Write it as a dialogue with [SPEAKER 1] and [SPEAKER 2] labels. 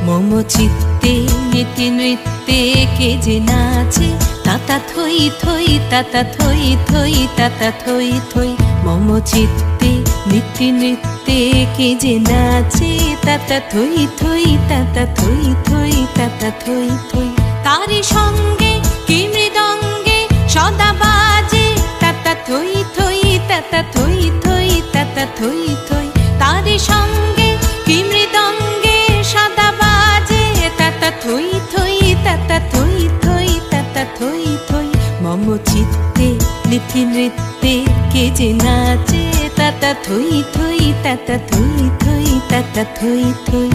[SPEAKER 1] মম চিত্তে নীতি নৃত্যে কে যে নাচে, তাতা থই থই তাতা থই থই তাতা থই থই। মম চিত্তে নীতি নৃত্যে কে যে নাচে, তাতা থই থই তাতা থই থই তাতা থই থই। তারি সঙ্গে কি মৃদঙ্গে সদা বাজে, তাতা থই থই তাতা থই থই তাতা থই থই। তারি সঙ্গে কি মৃদঙ্গে সদা বাজে, তাতা থই থই তাতা থই থই তাতা থই থই। মম চিত্তে নীতি নৃত্যে কে যে নাচে, তাতা থই থই তাতা থই থই তাতা থই থই।